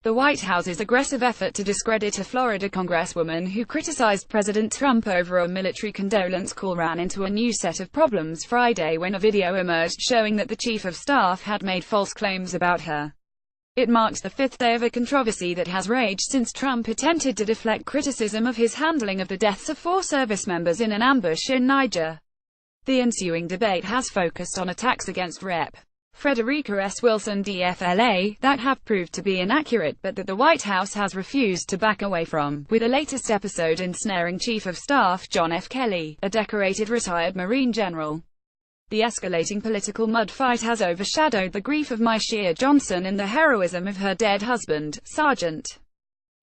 The White House's aggressive effort to discredit a Florida congresswoman who criticized President Trump over a military condolence call ran into a new set of problems Friday when a video emerged showing that the chief of staff had made false claims about her. It marked the fifth day of a controversy that has raged since Trump attempted to deflect criticism of his handling of the deaths of 4 service members in an ambush in Niger. The ensuing debate has focused on attacks against Rep. Frederica S. Wilson DFLA, that have proved to be inaccurate but that the White House has refused to back away from, with the latest episode ensnaring Chief of Staff John F. Kelly, a decorated retired Marine general. The escalating political mud fight has overshadowed the grief of Myshia Johnson and the heroism of her dead husband, Sergeant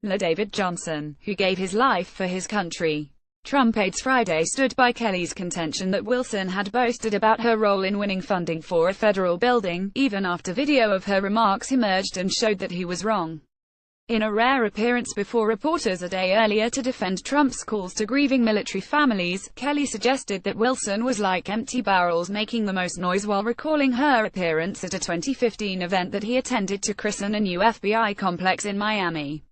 La David Johnson, who gave his life for his country. Trump aides Friday stood by Kelly's contention that Wilson had boasted about her role in winning funding for a federal building, even after video of her remarks emerged and showed that he was wrong. In a rare appearance before reporters a day earlier to defend Trump's calls to grieving military families, Kelly suggested that Wilson was like empty barrels making the most noise while recalling her appearance at a 2015 event that he attended to christen a new FBI complex in Miami.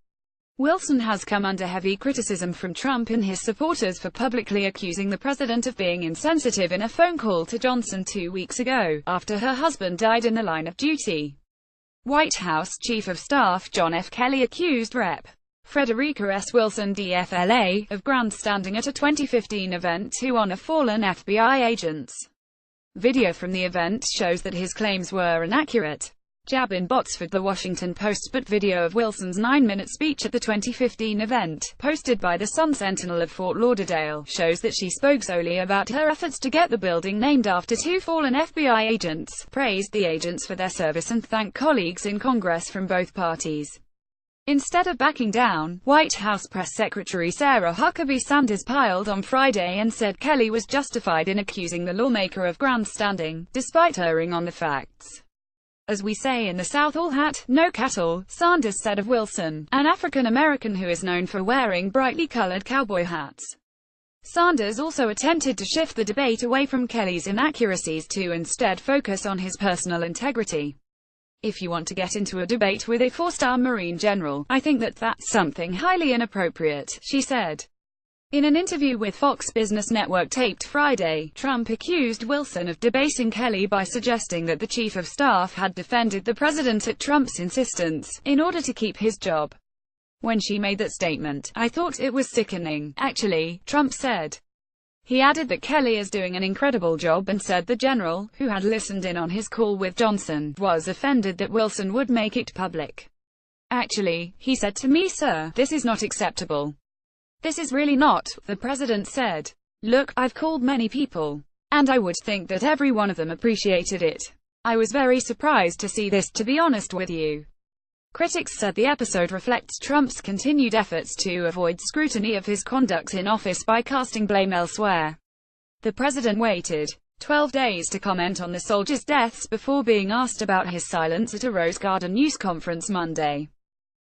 Wilson has come under heavy criticism from Trump and his supporters for publicly accusing the president of being insensitive in a phone call to Johnson 2 weeks ago, after her husband died in the line of duty. White House Chief of Staff John F. Kelly accused Rep. Frederica S. Wilson DFLA of grandstanding at a 2015 event to honor fallen FBI agents. Video from the event shows that his claims were inaccurate. Jab in Botsford. The Washington Post, but video of Wilson's 9-minute speech at the 2015 event, posted by the Sun-Sentinel of Fort Lauderdale, shows that she spoke solely about her efforts to get the building named after 2 fallen FBI agents, praised the agents for their service and thanked colleagues in Congress from both parties. Instead of backing down, White House Press Secretary Sarah Huckabee Sanders piled on Friday and said Kelly was justified in accusing the lawmaker of grandstanding, despite erring on the facts. As we say in the South, all hat, no cattle, Sanders said of Wilson, an African-American who is known for wearing brightly colored cowboy hats. Sanders also attempted to shift the debate away from Kelly's inaccuracies to instead focus on his personal integrity. If you want to get into a debate with a 4-star Marine general, I think that that's something highly inappropriate, she said. In an interview with Fox Business Network taped Friday, Trump accused Wilson of debasing Kelly by suggesting that the chief of staff had defended the president at Trump's insistence, in order to keep his job. When she made that statement, I thought it was sickening, actually, Trump said. He added that Kelly is doing an incredible job and said the general, who had listened in on his call with Johnson, was offended that Wilson would make it public. Actually, he said to me, sir, this is not acceptable. This is really not, the president said. Look, I've called many people. And I would think that every one of them appreciated it. I was very surprised to see this, to be honest with you. Critics said the episode reflects Trump's continued efforts to avoid scrutiny of his conduct in office by casting blame elsewhere. The president waited 12 days to comment on the soldiers' deaths before being asked about his silence at a Rose Garden news conference Monday.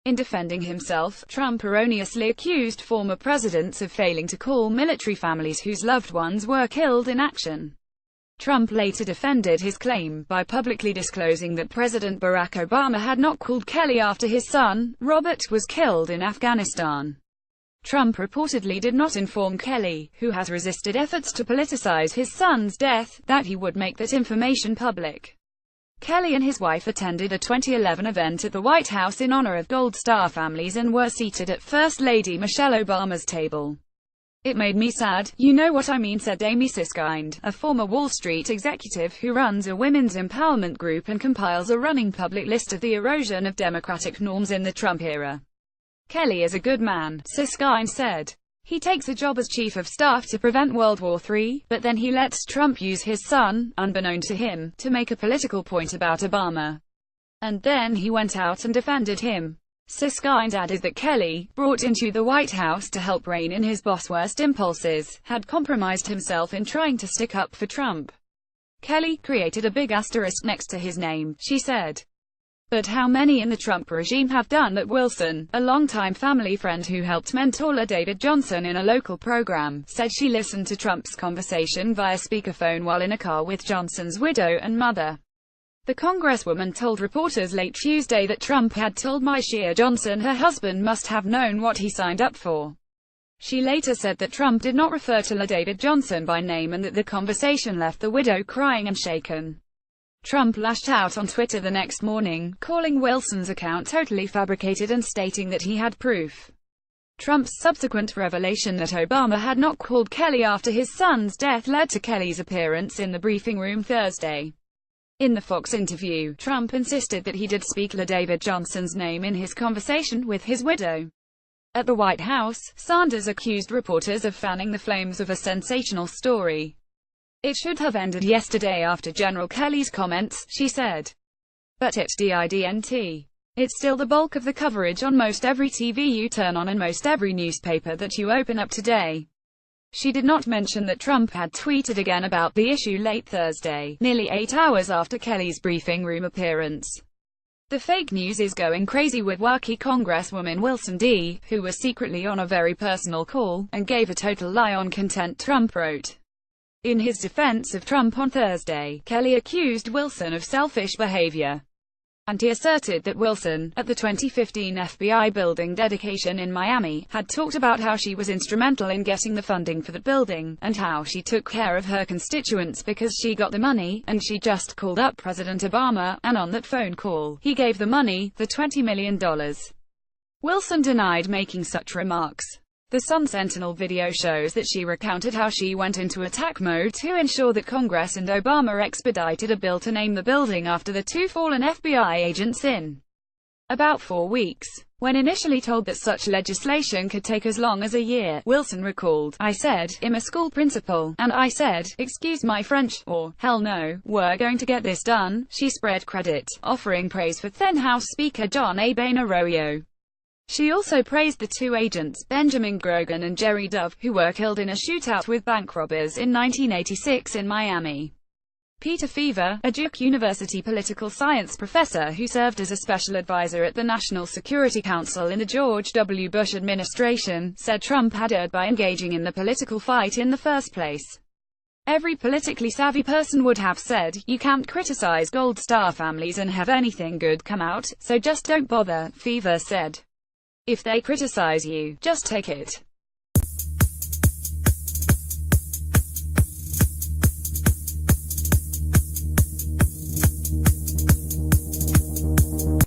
In defending himself, Trump erroneously accused former presidents of failing to call military families whose loved ones were killed in action. Trump later defended his claim by publicly disclosing that President Barack Obama had not called Kelly after his son, Robert, was killed in Afghanistan. Trump reportedly did not inform Kelly, who has resisted efforts to politicize his son's death, that he would make that information public. Kelly and his wife attended a 2011 event at the White House in honor of Gold Star families and were seated at First Lady Michelle Obama's table. It made me sad, you know what I mean, said Amy Siskind, a former Wall Street executive who runs a women's empowerment group and compiles a running public list of the erosion of democratic norms in the Trump era. Kelly is a good man, Siskind said. He takes a job as chief of staff to prevent World War III, but then he lets Trump use his son, unbeknown to him, to make a political point about Obama. And then he went out and defended him. Siskind added that Kelly, brought into the White House to help rein in his boss' worst impulses, had compromised himself in trying to stick up for Trump. Kelly created a big asterisk next to his name, she said. But how many in the Trump regime have done that? Wilson, a longtime family friend who helped mentor La David Johnson in a local program, said she listened to Trump's conversation via speakerphone while in a car with Johnson's widow and mother. The congresswoman told reporters late Tuesday that Trump had told Myshia Johnson her husband must have known what he signed up for. She later said that Trump did not refer to LaDavid Johnson by name and that the conversation left the widow crying and shaken. Trump lashed out on Twitter the next morning, calling Wilson's account totally fabricated and stating that he had proof. Trump's subsequent revelation that Obama had not called Kelly after his son's death led to Kelly's appearance in the briefing room Thursday. In the Fox interview, Trump insisted that he did speak LaDavid Johnson's name in his conversation with his widow. At the White House, Sanders accused reporters of fanning the flames of a sensational story. "It should have ended yesterday after General Kelly's comments," she said. "But it didn't. It's still the bulk of the coverage on most every TV you turn on and most every newspaper that you open up today." She did not mention that Trump had tweeted again about the issue late Thursday, nearly 8 hours after Kelly's briefing room appearance. "The fake news is going crazy with wacky Congresswoman Wilson D., who was secretly on a very personal call, and gave a total lie on content," Trump wrote. In his defense of Trump on Thursday, Kelly accused Wilson of selfish behavior. And he asserted that Wilson, at the 2015 FBI building dedication in Miami, had talked about how she was instrumental in getting the funding for the building, and how she took care of her constituents because she got the money, and she just called up President Obama, and on that phone call, he gave the money, the $20 million. Wilson denied making such remarks. The Sun-Sentinel video shows that she recounted how she went into attack mode to ensure that Congress and Obama expedited a bill to name the building after the two fallen FBI agents in about 4 weeks. When initially told that such legislation could take as long as a year, Wilson recalled, "I said, I'm a school principal, and I said, excuse my French, or, hell no, we're going to get this done." She spread credit, offering praise for then House Speaker John A. Boehner Arroyo. She also praised the two agents, Benjamin Grogan and Jerry Dove, who were killed in a shootout with bank robbers in 1986 in Miami. Peter Feaver, a Duke University political science professor who served as a special advisor at the National Security Council in the George W. Bush administration, said Trump had erred by engaging in the political fight in the first place. "Every politically savvy person would have said, you can't criticize Gold Star families and have anything good come out, so just don't bother," Feaver said. "If they criticize you, just take it.